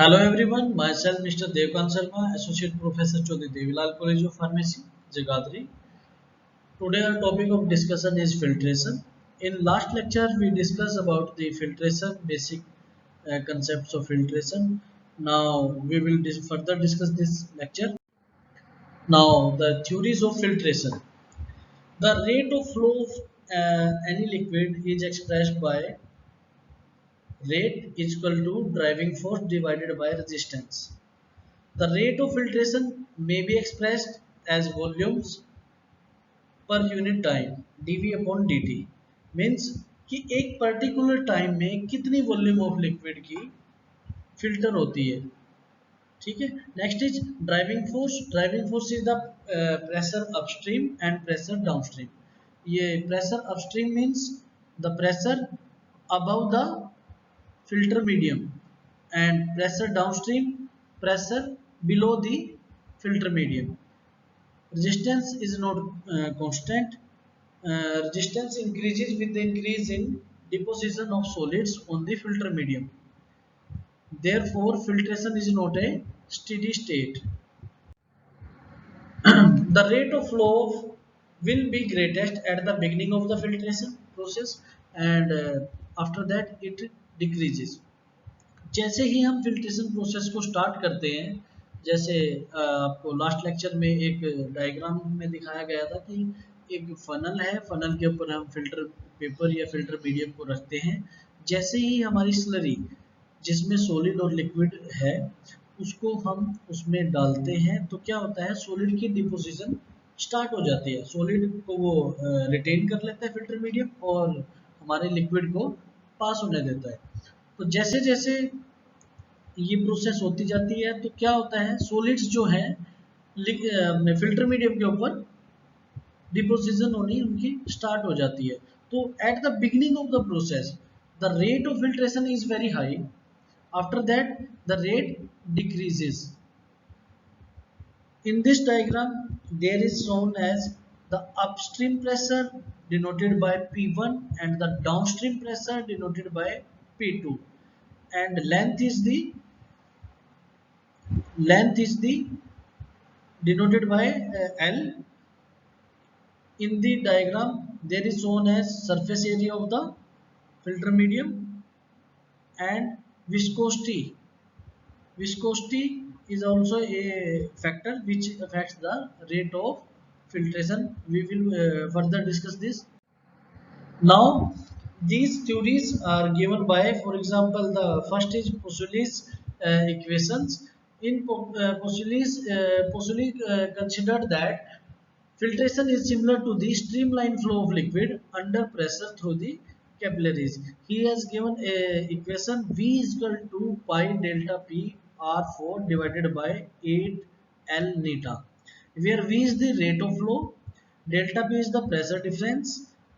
Hello everyone, myself Mr. Devkan Sharma, Associate Professor Chaudhary Devilal College of Pharmacy, Jagadri. Today our topic of discussion is filtration. In last lecture we discussed about the filtration, basic concepts of filtration. Now we will further discuss this lecture. Now the theories of filtration. The rate of flow of any liquid is expressed by rate is equal to driving force divided by resistance. The rate of filtration may be expressed as volumes per unit time dV upon dt means कि एक particular time में कितनी volume of liquid की filter होती है। ठीक है, next is driving force. Driving force is the pressure upstream and pressure downstream. ये pressure upstream means the pressure above the filter medium and pressure downstream pressure below the filter medium. Resistance is not constant. Resistance increases with the increase in deposition of solids on the filter medium. Therefore filtration is not a steady state. The rate of flow will be greatest at the beginning of the filtration process and after that it decreases. जैसे ही हम filtration process को start करते हैं, जैसे आपको last lecture में एक diagram में दिखाया गया था कि एक फनल है, फनल के ऊपर हम फिल्टर पेपर या फिल्टर मीडियम को रखते हैं। जैसे ही हमारी स्लरी जिसमें सॉलिड और लिक्विड है उसको हम उसमें डालते हैं तो क्या होता है, सॉलिड की डिपोजिशन स्टार्ट हो जाती है। सॉलिड को वो रिटेन कर लेता है फिल्टर मीडियम और हमारे लिक्विड को पास होने देता है। तो जैसे जैसे ये प्रोसेस होती जाती है तो क्या होता है, सॉलिड्स जो है अपने फिल्टर मीडियम के ऊपर डिपोजिशन होनी उनकी स्टार्ट हो जाती है। तो at the beginning of the process the rate of filtration is very high, after that the rate decreases. In this diagram there is shown as the upstream pressure denoted by P1 and the downstream pressure denoted by P2 and length is the denoted by L. In the diagram there is shown as surface area of the filter medium and viscosity. Viscosity is also a factor which affects the rate of filtration. We will further discuss this. Now these theories are given by, for example, the first is Poiseuille's equations. In Poiseuille considered that filtration is similar to the streamline flow of liquid under pressure through the capillaries. He has given a equation V is equal to pi delta P R4 divided by 8 L neta, where V is the rate of flow, delta P is the pressure difference,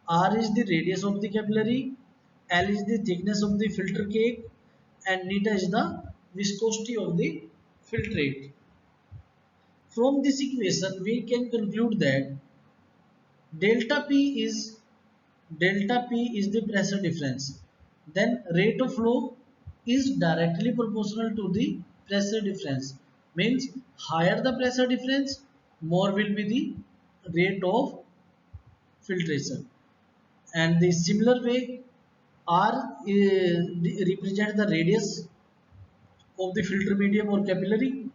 R is the radius of the capillary, L is the thickness of the filter cake, and neta is the viscosity of the filtrate. From this equation we can conclude that delta P is the pressure difference, then rate of flow is directly proportional to the pressure difference, means higher the pressure difference more will be the rate of filtration. And the similar way R represents the radius of the filter medium or capillary.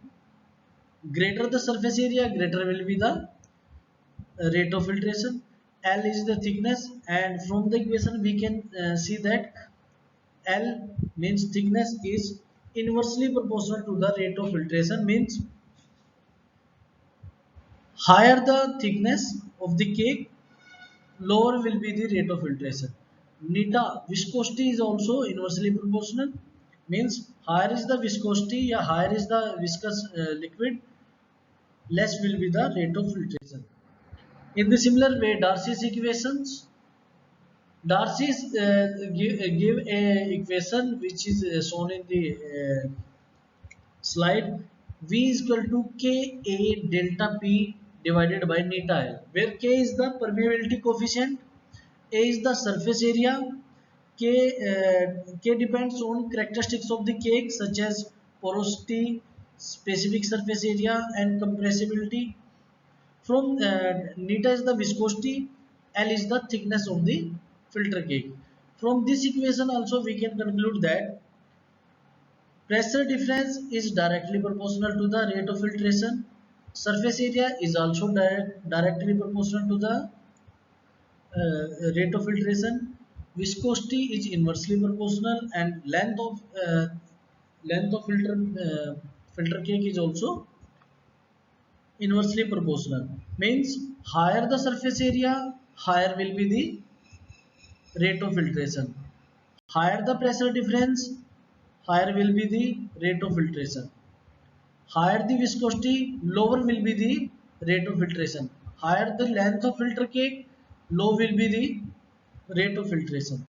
Greater the surface area, greater will be the rate of filtration. L is the thickness, and from the equation we can see that L means thickness is inversely proportional to the rate of filtration, means higher the thickness of the cake lower will be the rate of filtration. Neta viscosity is also inversely proportional, means higher is the viscosity or higher is the viscous liquid, less will be the rate of filtration. In the similar way, Darcy's equations, Darcy's give a equation which is shown in the slide. V is equal to Ka delta P divided by neta L, where K is the permeability coefficient, A is the surface area, K depends on characteristics of the cake such as porosity, specific surface area, and compressibility. From neta is the viscosity, L is the thickness of the filter cake. From this equation also we can conclude that pressure difference is directly proportional to the rate of filtration. Surface area is also directly proportional to the rate of filtration. Viscosity is inversely proportional, and length of filter cake is also inversely proportional. Means higher the surface area, higher will be the rate of filtration. Higher the pressure difference, higher will be the rate of filtration. Higher the viscosity, lower will be the rate of filtration. Higher the length of filter cake, low will be the rate of filtration.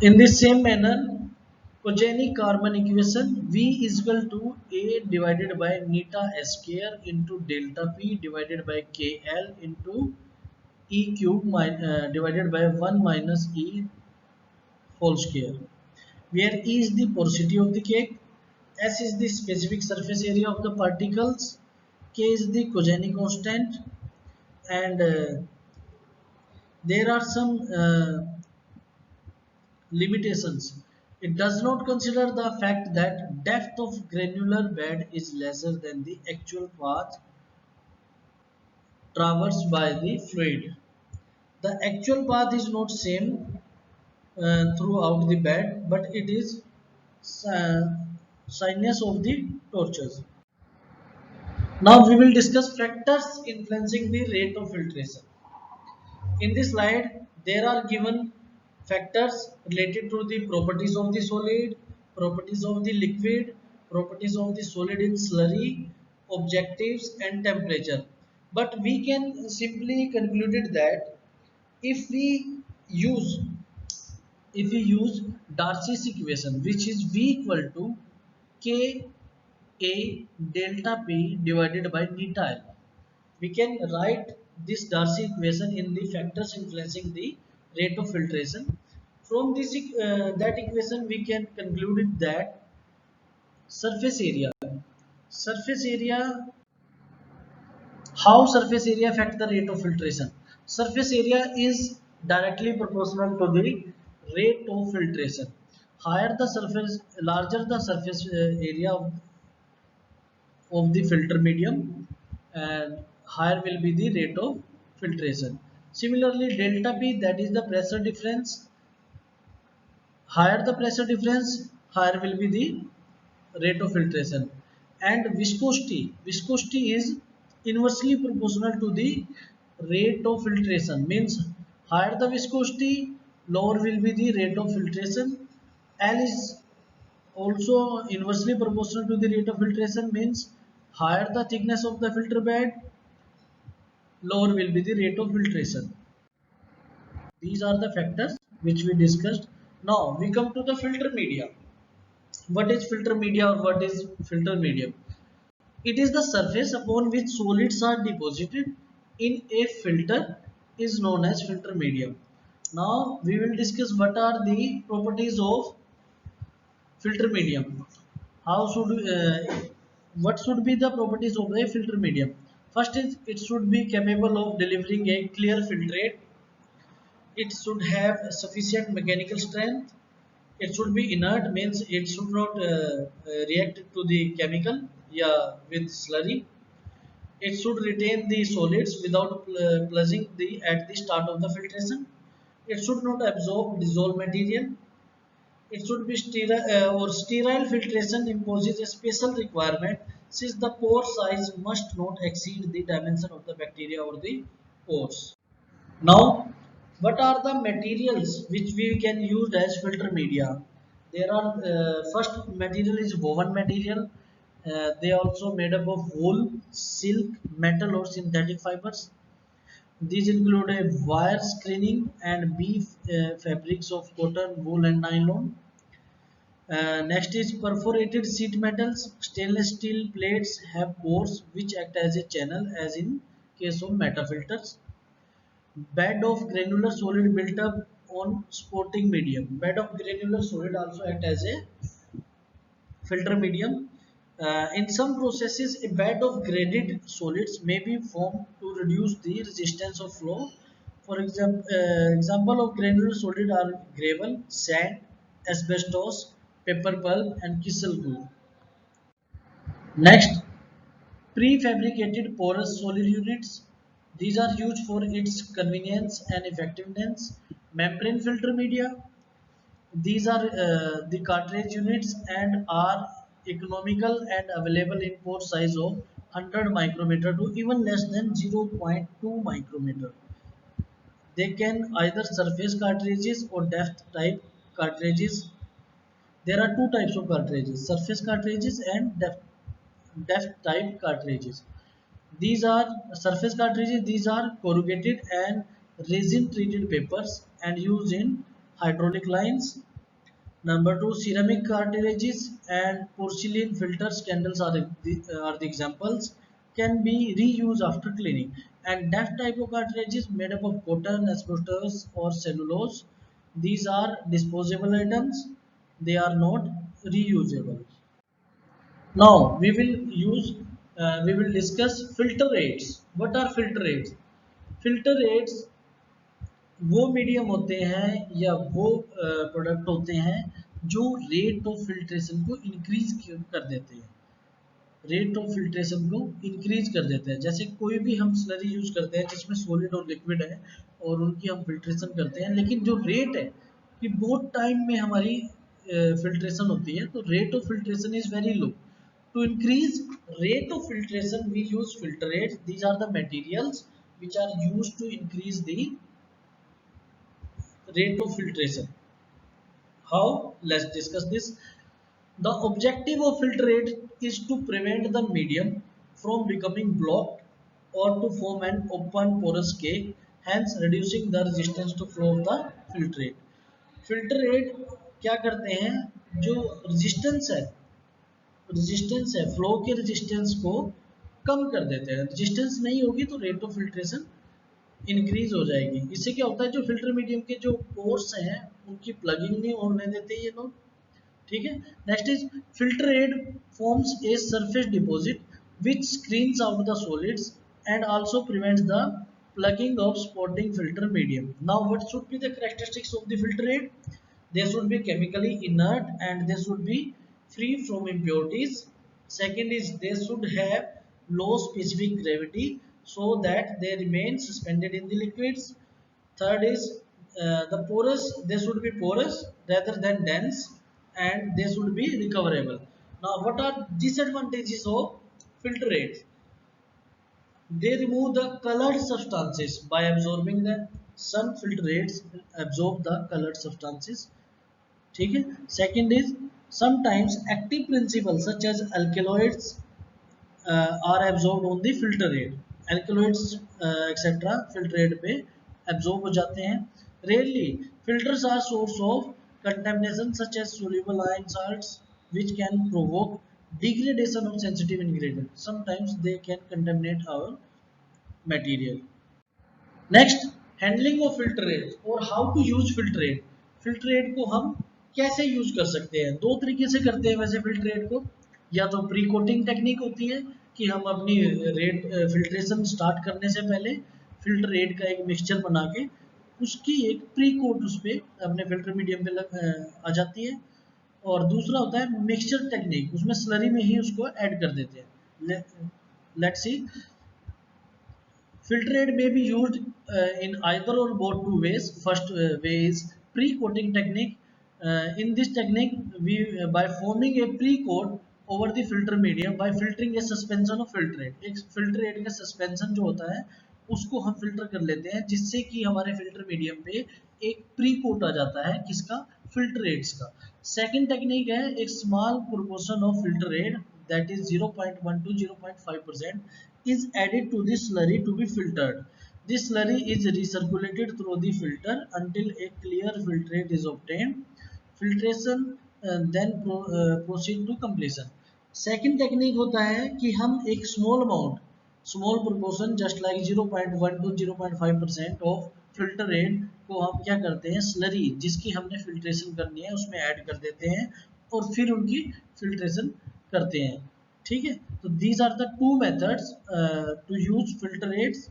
In the same manner, cogenic carbon equation V is equal to A divided by neta square into delta P divided by KL into E cube divided by 1 minus E whole square, where E is the porosity of the cake, S is the specific surface area of the particles, K is the cogenic constant, and there are some limitations. It does not consider the fact that depth of granular bed is lesser than the actual path traversed by the fluid. The actual path is not same throughout the bed, but it is uh, sinus of the torches. Now we will discuss factors influencing the rate of filtration. In this slide, there are given factors related to the properties of the solid, properties of the liquid, properties of the solid in slurry, objectives and temperature. But we can simply conclude it that if we use if we use Darcy's equation, which is V equal to K A delta P divided by neta L, we can write this Darcy equation in the factors influencing the rate of filtration. From this that equation we can conclude that surface area surface area how surface area affect the rate of filtration. Surface area is directly proportional to the rate of filtration. Higher the surface, larger the surface area of the filter medium, and higher will be the rate of filtration. Similarly, delta P, that is the pressure difference. Higher the pressure difference, higher will be the rate of filtration. And viscosity is inversely proportional to the rate of filtration. Means higher the viscosity, lower will be the rate of filtration. L is also inversely proportional to the rate of filtration, means higher the thickness of the filter bed, lower will be the rate of filtration. These are the factors which we discussed. Now we come to the filter media. What is filter media or what is filter medium? It is the surface upon which solids are deposited in a filter is known as filter medium. Now we will discuss what are the properties of filter medium. How should what should be the properties of a filter medium? First is it should be capable of delivering a clear filtrate. It should have sufficient mechanical strength. It should be inert, means it should not react to the chemical, yeah, with slurry. It should retain the solids without plunging the at the start of the filtration. It should not absorb dissolved material. It should be sterile filtration imposes a special requirement since the pore size must not exceed the dimension of the bacteria or the pores. Now, what are the materials which we can use as filter media? There are first material is woven material. They are also made up of wool, silk, metal or synthetic fibers. These include a wire screening and beef fabrics of cotton, wool and nylon. Next is perforated sheet metals. Stainless steel plates have pores which act as a channel as in case of metafilters. Bed of granular solid built up on sporting medium. Bed of granular solid also act as a filter medium. In some processes, a bed of graded solids may be formed to reduce the resistance of flow. For example of granular solid are gravel, sand, asbestos, pepper pulp, and kissel. Next, prefabricated porous solid units. These are used for its convenience and effectiveness. Membrane filter media. These are the cartridge units and are economical and available in port size of 100 micrometer to even less than 0.2 micrometer. They can either surface cartridges or depth type cartridges. There are two types of cartridges: surface cartridges and depth type cartridges. These are surface cartridges. These are corrugated and resin treated papers and used in hydraulic lines. Number two, ceramic cartridges and porcelain filters candles are the examples. Can be reused after cleaning. And that type of cartridges made up of cotton, asbestos, or cellulose. These are disposable items. They are not reusable. Now we will discuss filter aids. What are filter aids? Filter aids वो medium होते हैं या वो product होते हैं जो rate of filtration को increase कर देते हैं, रेट ऑफ फिल्ट्रेशन को इंक्रीज कर देते हैं। जैसे कोई भी हम स्लरी यूज करते हैं जिसमें सॉलिड और लिक्विड है और उनकी हम फिल्ट्रेशन करते हैं, लेकिन जो रेट है कि बहुत टाइम में हमारी फिल्ट्रेशन होती है, तो rate of filtration is very low. To increase rate of filtration we use filter aids. These are the materials which are used to increase the rate of filtration. How? Let's discuss this. The objective of filter aid is to prevent the medium from becoming blocked or to form an open porous cake, hence reducing the resistance to flow of the filtrate. Filter aid क्या करते हैं, जो resistance है flow के resistance को कम कर देते हैं। रेजिस्टेंस नहीं होगी तो रेट ऑफ फिल्ट्रेशन इंक्रीज हो जाएगी। इससे क्या होता है, जो फिल्टर मीडियम के जो पोर्स हैं उनकी प्लगिंग नहीं होने देते ये लोग, ठीक है। Next is filter aid forms a surface deposit which screens out the solids and also prevents the plugging of spotting filter medium. Now what should be the characteristics of the filter aid? They should be chemically inert and they should be free from impurities. Second is they should have low specific gravity so that they remain suspended in the liquids. Third is they should be porous rather than dense and they should be recoverable. Now what are disadvantages of filter aids? They remove the colored substances by absorbing them. Some filter aids absorb the colored substances. ठीक है। Second is sometimes active principles such as alkaloids are absorbed on the filter aid. Alkaloids etc. filter aid पे absorb हो जाते हैं. Rarely filters are source of contamination such as soluble iron salts which can provoke degradation of sensitive ingredients. Sometimes they can contaminate our material. Next, handling of filter aid और how to use filter aid. Filter aid को हम कैसे use कर सकते हैं, दो तरीके से करते हैं वैसे फिल्टर एड को। या तो प्री कोटिंग टेक्निक होती है कि हम अपनी फिल्ट्रेशन स्टार्ट करने से पहले फिल्टर एड का एक मिक्सचर बना के उसकी एक प्री कोट उस पर अपने फिल्टर मीडियम पे आ जाती है। और दूसरा होता है मिक्सचर टेक्निक, उसमें स्लरी में ही उसको ऐड कर देते हैं। Let's see, filter aid may be used in either or both two ways. First way is pre-coating technique. In this technique, we by forming a pre-coat over the filter medium by filtering a suspension of filter aid. एक filter aid का suspension जो होता है उसको हम filter कर लेते हैं जिससे कि हमारे filter medium पे एक pre-coat आ जाता है किसका, filter aids का। Second technique है एक small proportion of filter aid that is 0.1 to 0.5% is added to the slurry to be filtered. This slurry is recirculated through the filter until a clear filtrate is obtained. Filtration then proceed to completion. Second technique होता है कि हम एक small proportion just like 0.1 to 0.5% of filter aid को हम क्या करते हैं, स्लरी जिसकी हमने फिल्ट्रेशन करनी है उसमें ऐड कर देते हैं और फिर उनकी फिल्ट्रेशन करते हैं। ठीक है, तो these are the two methods to use filter aids.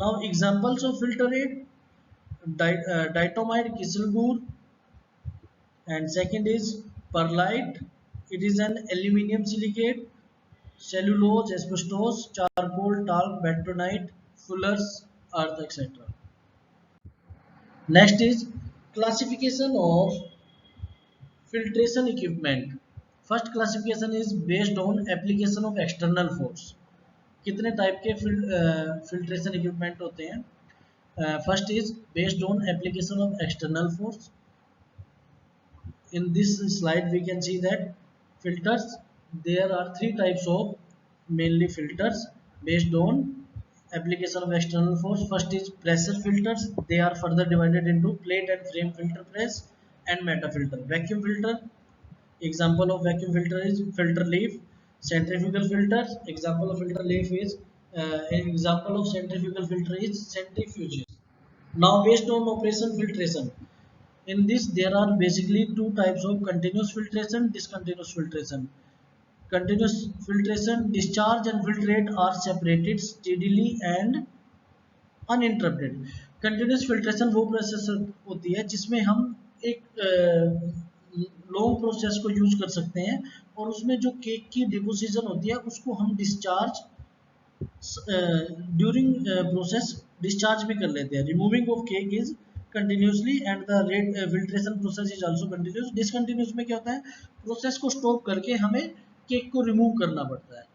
Now examples of filter aid, diatomite Kieselguhr, and second is perlite. It is an aluminium silicate. Cellulose, asbestos, charcoal, talc, bentonite, fullers, earth, etc. Next is classification of filtration equipment. First classification is based on application of external force. कितने type के filtration equipment होते हैं? First is based on application of external force. In this slide we can see that filters, there are three types of mainly filters based on application of external force. First is pressure filters. They are further divided into plate and frame filter press and meta filter. Vacuum filter, example of vacuum filter is filter leaf. Centrifugal filters, example of filter leaf is an example of centrifugal filter is centrifuges. Now based on operation filtration, in this there are basically two types of continuous filtration, discontinuous filtration. Continuous filtration, discharge and filtrate are separated steadily and uninterrupted. Continuous filtration वो process होती है जिसमें हम एक long process को use कर सकते हैं और उसमें जो केक की डिपोजिशन होती है उसको हम डिस्चार्ज ड्यूरिंग प्रोसेस डिस्चार्ज भी कर लेते हैं. Removing of cake is continuously and the rate filtration process is also continuous. Discontinuous में क्या होता है, प्रोसेस को स्टॉप करके हमें केक को रिमूव करना पड़ता है.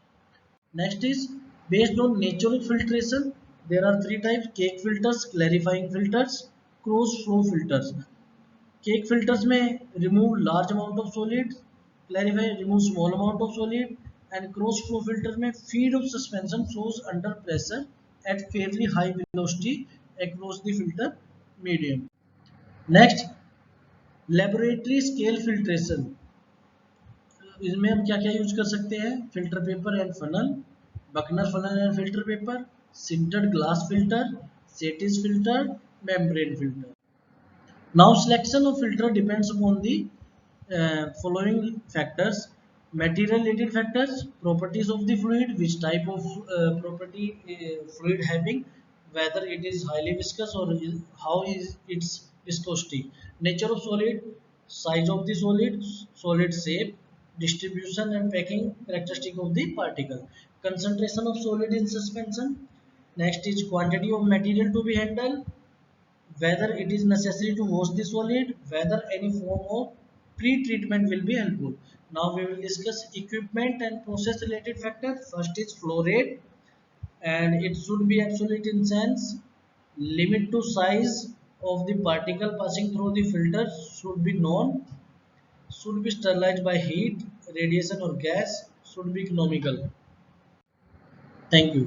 Next is based on natural filtration. There are three types: cake filters, clarifying filters, cross flow filters. Cake filters में remove large amount of solid, clarify remove small amount of solid, and cross flow filter में feed of suspension flows under pressure at fairly high velocity across the filter medium. Next, laboratory scale filtration. इसमें हम क्या क्या use कर सकते हैं? Filter paper and funnel, Bucknor funnel and filter paper, sintered glass filter, Seitz filter, membrane filter. Now selection of filter depends upon the following factors: material-related factors, properties of the fluid, which type of property fluid having, whether it is highly viscous or how is its viscosity, nature of solid, size of the solid, solid shape, distribution and packing characteristic of the particle, concentration of solid in suspension. Next is quantity of material to be handled, whether it is necessary to wash the solid, whether any form of pre-treatment will be helpful. Now we will discuss equipment and process related factors. First is flow rate, and it should be absolute in sense. Limit to size of the particle passing through the filter should be known. Should be sterilized by heat, radiation or gas. Should be economical. Thank you.